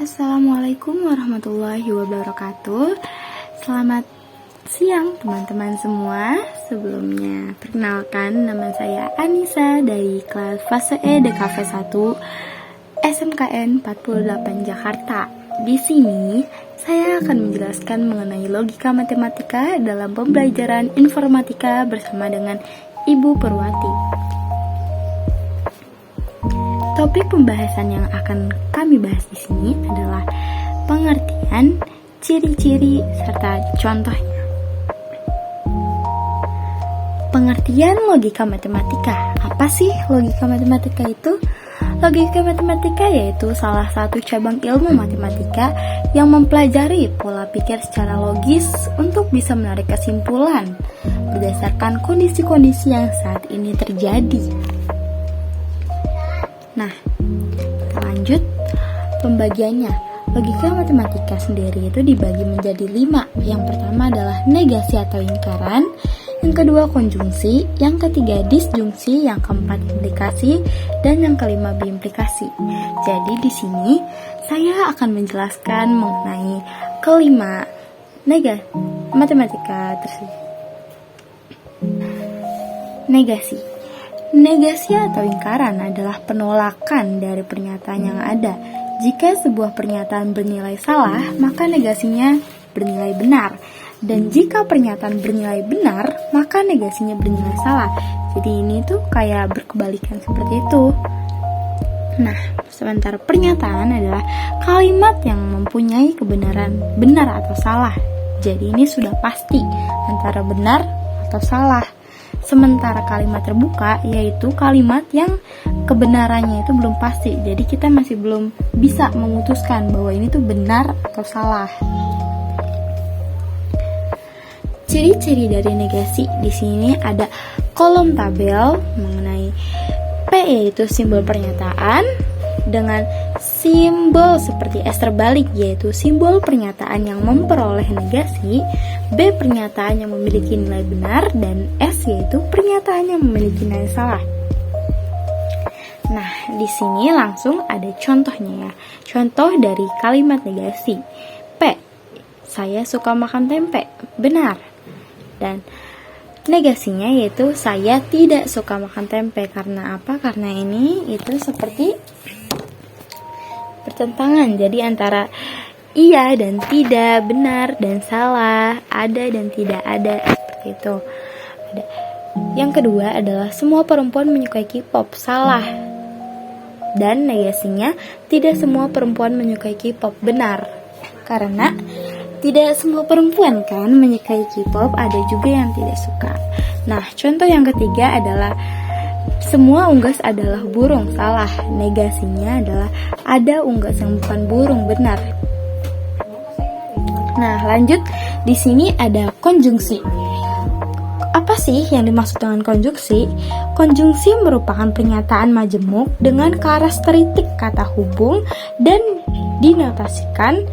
Assalamualaikum warahmatullahi wabarakatuh. Selamat siang teman-teman semua. Sebelumnya perkenalkan, nama saya Anissa dari kelas fase E DKV 1 SMKN 48 Jakarta. Di sini saya akan menjelaskan mengenai logika matematika dalam pembelajaran informatika bersama dengan Ibu Purwati. Topik pembahasan yang akan kami bahas di sini adalah pengertian, ciri-ciri, serta contohnya. Pengertian logika matematika. Apa sih logika matematika itu? Logika matematika yaitu salah satu cabang ilmu matematika yang mempelajari pola pikir secara logis untuk bisa menarik kesimpulan berdasarkan kondisi-kondisi yang saat ini terjadi. Nah, kita lanjut pembagiannya. Logika matematika sendiri itu dibagi menjadi 5. Yang pertama adalah negasi atau lingkaran, yang kedua konjungsi, yang ketiga disjungsi, yang keempat implikasi, dan yang kelima biimplikasi. Jadi di sini saya akan menjelaskan mengenai kelima negasi matematika tersebut. Negasi atau lingkaran adalah penolakan dari pernyataan yang ada. Jika sebuah pernyataan bernilai salah, maka negasinya bernilai benar. Dan jika pernyataan bernilai benar, maka negasinya bernilai salah. Jadi ini tuh kayak berkebalikan seperti itu. Nah, sementara pernyataan adalah kalimat yang mempunyai kebenaran benar atau salah. Jadi ini sudah pasti antara benar atau salah. Sementara kalimat terbuka yaitu kalimat yang kebenarannya itu belum pasti. Jadi kita masih belum bisa memutuskan bahwa ini tuh benar atau salah. Ciri-ciri dari negasi di sini ada kolom tabel mengenai P yaitu simbol pernyataan dengan simbol seperti S terbalik yaitu simbol pernyataan yang memperoleh negasi, B pernyataan yang memiliki nilai benar, dan S yaitu pernyataan yang memiliki nilai salah. Nah, di sini langsung ada contohnya ya. Contoh dari kalimat negasi. P, saya suka makan tempe. Benar. Dan negasinya yaitu saya tidak suka makan tempe. Karena apa? Karena ini itu seperti pertentangan. Jadi antara iya dan tidak, benar dan salah, ada dan tidak ada, seperti itu. Yang kedua adalah semua perempuan menyukai K-pop. Salah. Dan negasinya tidak semua perempuan menyukai K-pop. Benar. Karena tidak semua perempuan kan menyukai K-pop, ada juga yang tidak suka. Nah, contoh yang ketiga adalah semua unggas adalah burung. Salah. Negasinya adalah ada unggas yang bukan burung. Benar. Nah, lanjut. Di sini ada konjungsi. Apa sih yang dimaksud dengan konjungsi? Konjungsi merupakan pernyataan majemuk dengan karakteristik kata hubung dan dinotasikan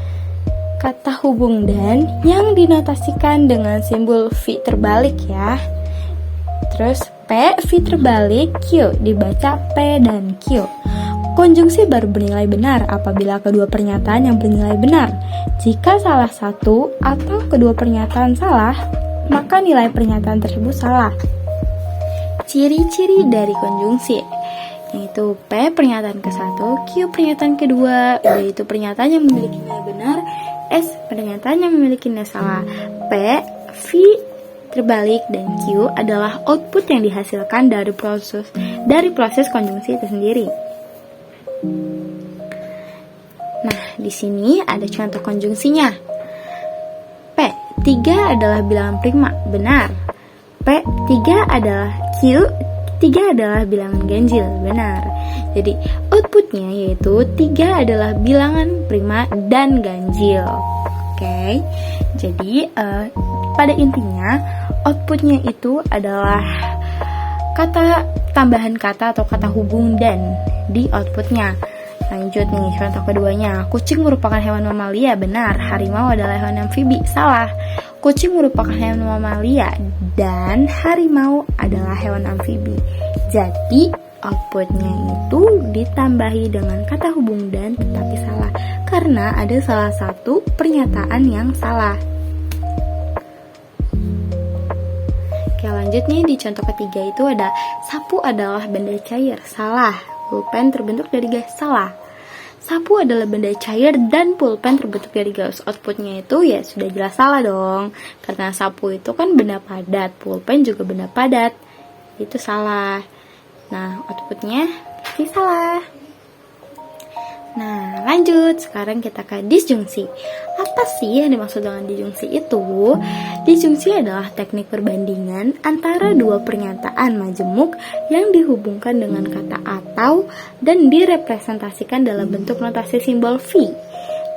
kata hubung dan yang dinotasikan dengan simbol V terbalik ya. Terus P, V terbalik, Q dibaca P dan Q. Konjungsi baru bernilai benar apabila kedua pernyataan yang bernilai benar. Jika salah satu atau kedua pernyataan salah, maka nilai pernyataan tersebut salah. Ciri-ciri dari konjungsi yaitu P pernyataan ke-1, Q pernyataan kedua, yaitu pernyataan yang memiliki nilai benar, S pernyataan yang memiliki nilai salah. P, V terbalik, dan Q adalah output yang dihasilkan dari proses konjungsi itu sendiri. Nah, di sini ada contoh konjungsinya. P, 3 adalah bilangan prima. Benar. P, 3 adalah Q, 3 adalah bilangan ganjil. Benar. Jadi, outputnya yaitu 3 adalah bilangan prima dan ganjil. Oke. Jadi, pada intinya outputnya itu adalah kata tambahan kata atau kata hubung dan di outputnya. Lanjut nih, contoh keduanya. Kucing merupakan hewan mamalia. Benar. Harimau adalah hewan amfibi. Salah. Kucing merupakan hewan mamalia dan harimau adalah hewan amfibi. Jadi outputnya itu ditambahi dengan kata hubung dan, tetapi salah karena ada salah satu pernyataan yang salah. Oke, lanjut nih di contoh ketiga itu ada sapu adalah benda cair. Salah. Pulpen terbentuk dari gas. Salah. Sapu adalah benda cair dan pulpen terbentuk dari gas. Outputnya itu ya sudah jelas salah dong. Karena sapu itu kan benda padat, pulpen juga benda padat. Itu salah. Nah, outputnya pasti salah. Nah, lanjut. Sekarang kita ke disjungsi. Apa sih yang dimaksud dengan disjungsi itu? Disjungsi adalah teknik perbandingan antara dua pernyataan majemuk yang dihubungkan dengan kata atau dan direpresentasikan dalam bentuk notasi simbol V.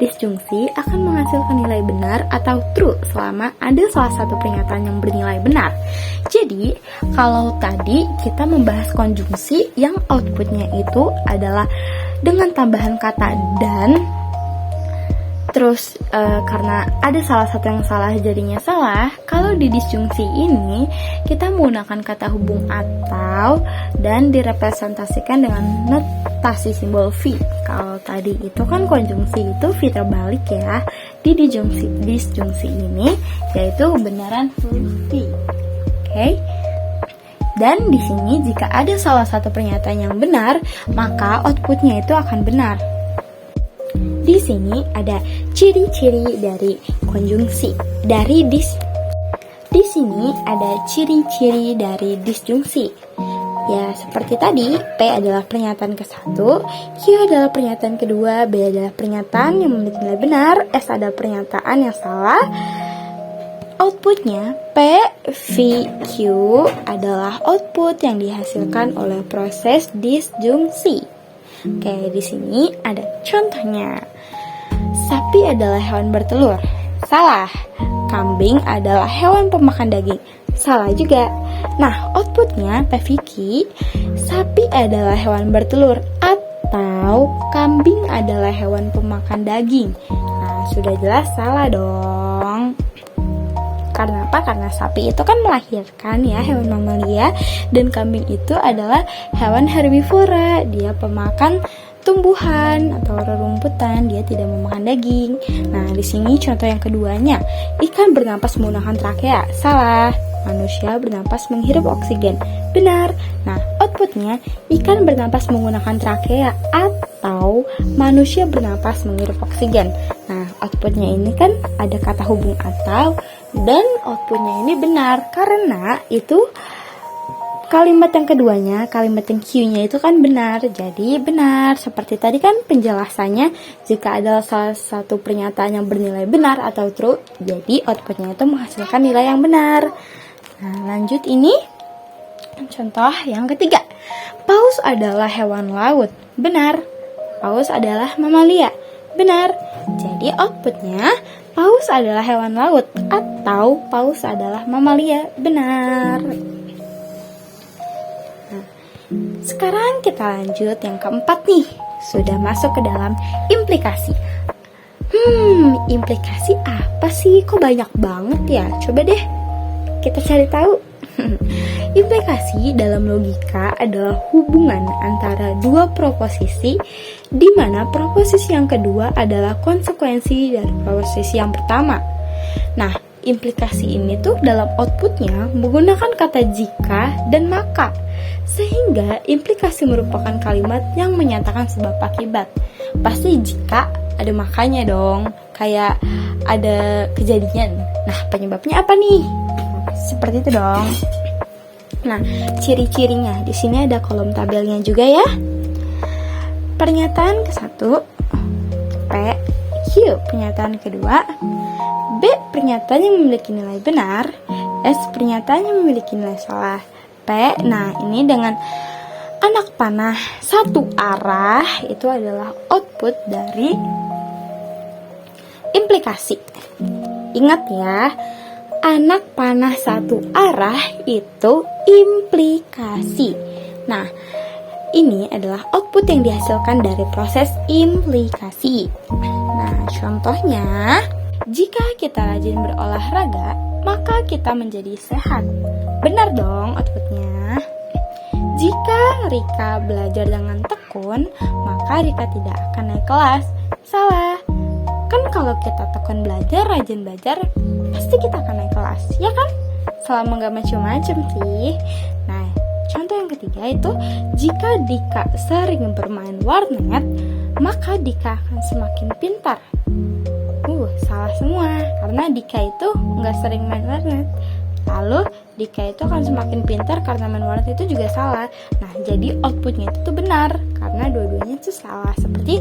Disjungsi akan menghasilkan nilai benar atau true selama ada salah satu pernyataan yang bernilai benar. Jadi, kalau tadi kita membahas konjungsi yang outputnya itu adalah dengan tambahan kata dan, terus karena ada salah satu yang salah jadinya salah. Kalau di disjungsi ini kita menggunakan kata hubung atau dan direpresentasikan dengan notasi simbol V. Kalau tadi itu kan konjungsi itu V terbalik ya. Di disjungsi ini yaitu kebenaran huruf V. Oke. Dan di sini jika ada salah satu pernyataan yang benar, maka outputnya itu akan benar. Di sini ada ciri-ciri dari konjungsi. Di sini ada ciri-ciri dari disjungsi. Ya, seperti tadi, P adalah pernyataan ke-1, Q adalah pernyataan kedua, B adalah pernyataan yang memiliki nilai benar, S adalah pernyataan yang salah. Outputnya P, V, Q adalah output yang dihasilkan oleh proses disjungsi. Oke, di sini ada contohnya. Sapi adalah hewan bertelur. Salah. Kambing adalah hewan pemakan daging. Salah juga. Nah, outputnya PVQ, sapi adalah hewan bertelur atau kambing adalah hewan pemakan daging. Nah, sudah jelas salah dong. Karena apa? Karena sapi itu kan melahirkan ya hewan mamalia, dan kambing itu adalah hewan herbivora. Dia pemakan tumbuhan atau rerumputan, dia tidak memakan daging. Nah, di sini contoh yang keduanya, ikan bernapas menggunakan trakea. Salah. Manusia bernapas menghirup oksigen. Benar. Nah, outputnya ikan bernapas menggunakan trakea atau manusia bernapas menghirup oksigen. Nah, outputnya ini kan ada kata hubung atau, dan outputnya ini benar karena itu kalimat yang keduanya, kalimat yang Q-nya itu kan benar. Jadi benar. Seperti tadi kan penjelasannya, jika ada salah satu pernyataan yang bernilai benar atau true, jadi outputnya itu menghasilkan nilai yang benar. Nah, lanjut ini contoh yang ketiga. Paus adalah hewan laut. Benar. Paus adalah mamalia. Benar. Jadi outputnya paus adalah hewan laut atau paus adalah mamalia. Benar. Nah, sekarang kita lanjut yang keempat nih. Sudah masuk ke dalam implikasi. Implikasi apa sih? Kok banyak banget ya? Coba deh kita cari tahu. Implikasi dalam logika adalah hubungan antara dua proposisi di mana proposisi yang kedua adalah konsekuensi dari proposisi yang pertama. Nah, implikasi ini tuh dalam outputnya menggunakan kata jika dan maka, sehingga implikasi merupakan kalimat yang menyatakan sebab akibat. Pasti jika ada makanya dong, kayak ada kejadian. Nah, penyebabnya apa nih? Seperti itu dong. Nah, ciri-cirinya di sini ada kolom tabelnya juga ya. Pernyataan ke-1 P, Q pernyataan kedua, B pernyataan yang memiliki nilai benar, S pernyataan yang memiliki nilai salah. P, nah ini dengan anak panah satu arah itu adalah output dari implikasi. Ingat ya, anak panah satu arah itu implikasi. Nah, ini adalah output yang dihasilkan dari proses implikasi. Nah, contohnya, jika kita rajin berolahraga, maka kita menjadi sehat. Benar dong outputnya. Jika Rika belajar dengan tekun, maka Rika tidak akan naik kelas. Salah. Kan kalau kita tekun belajar, rajin belajar, pasti kita akan naik kelas, ya kan? Selama gak macem-macem sih. Nah, contoh yang ketiga itu, jika Dika sering bermain warnet, maka Dika akan semakin pintar. Salah semua, karena Dika itu gak sering main warnet. Lalu Dika itu akan semakin pintar karena main warnet itu juga salah. Nah, jadi outputnya itu tuh benar, karena dua-duanya itu salah, seperti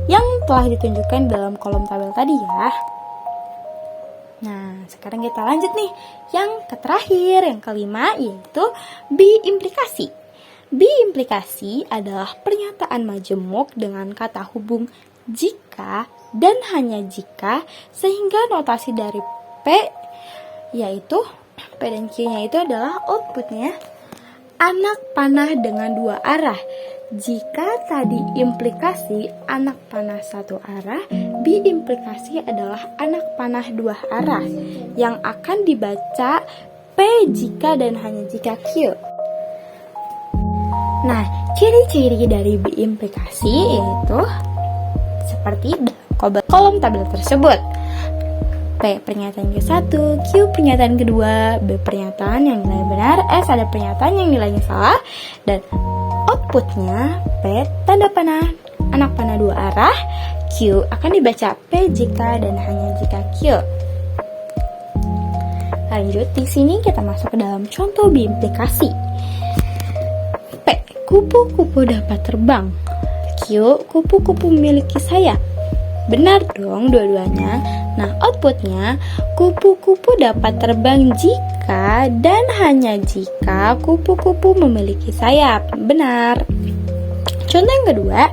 yang telah ditunjukkan dalam kolom tabel tadi ya. Nah, sekarang kita lanjut nih. Yang terakhir, yang kelima, yaitu biimplikasi. Biimplikasi adalah pernyataan majemuk dengan kata hubung jika dan hanya jika, sehingga notasi dari P, yaitu P dan Q-nya itu adalah outputnya anak panah dengan dua arah. Jika tadi implikasi anak panah satu arah, biimplikasi adalah anak panah dua arah yang akan dibaca P jika dan hanya jika Q. Nah, ciri-ciri dari biimplikasi yaitu seperti kolom tabel tersebut. P pernyataan ke-1, Q pernyataan kedua, B pernyataan yang nilainya benar, S ada pernyataan yang nilainya salah, dan outputnya P tanda panah anak panah dua arah, Q akan dibaca P jika dan hanya jika Q. Lanjut, di sini kita masuk ke dalam contoh biimplikasi. P, kupu-kupu dapat terbang. Q, kupu-kupu memiliki sayap. Benar dong dua-duanya. Nah, outputnya kupu-kupu dapat terbang jika dan hanya jika kupu-kupu memiliki sayap. Benar. Contoh yang kedua,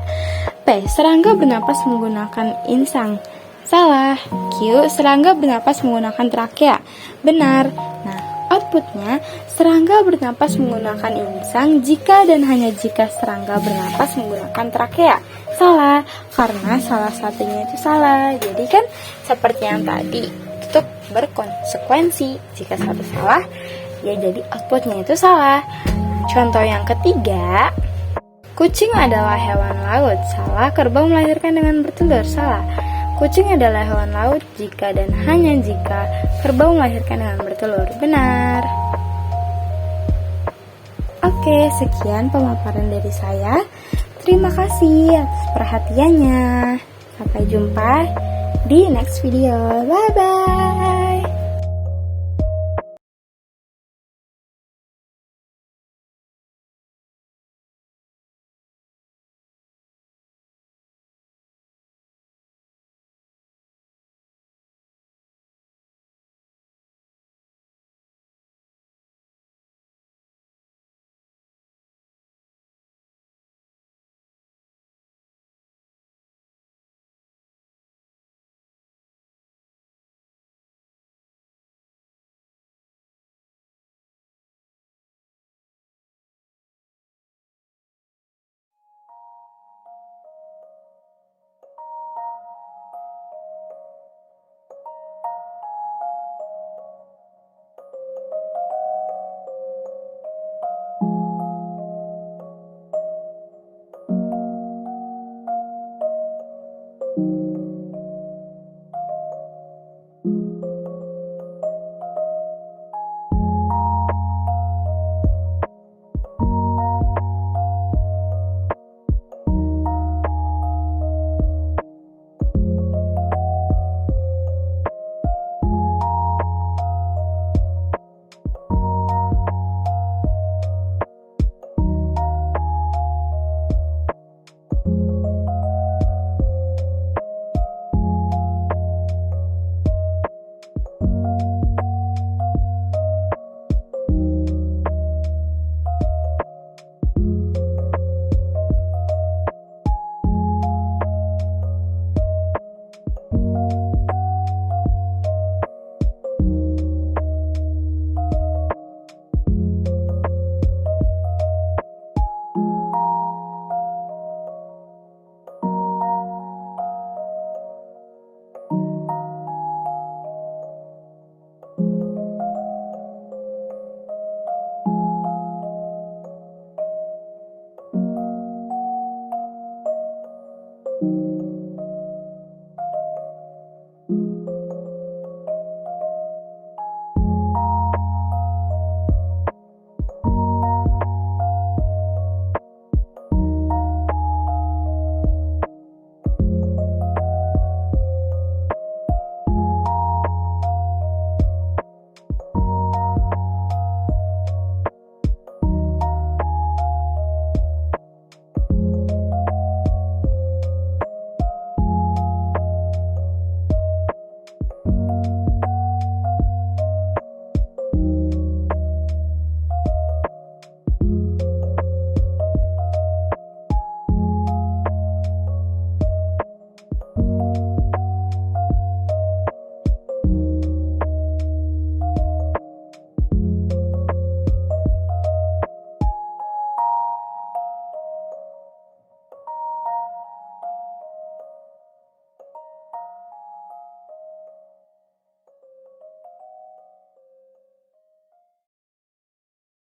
P, serangga bernapas menggunakan insang. Salah. Q, serangga bernapas menggunakan trakea. Benar. Nah, outputnya serangga bernapas menggunakan insang jika dan hanya jika serangga bernapas menggunakan trakea. Salah, karena salah satunya itu salah. Jadi kan seperti yang tadi, itu berkonsekuensi. Jika satu salah, ya jadi outputnya itu salah. Contoh yang ketiga, kucing adalah hewan laut. Salah, kerbau melahirkan dengan bertelur. Salah, kucing adalah hewan laut jika dan hanya jika kerbau melahirkan dengan bertelur. Benar. Oke, sekian pemaparan dari saya. Terima kasih atas perhatiannya. Sampai jumpa di next video. Bye-bye.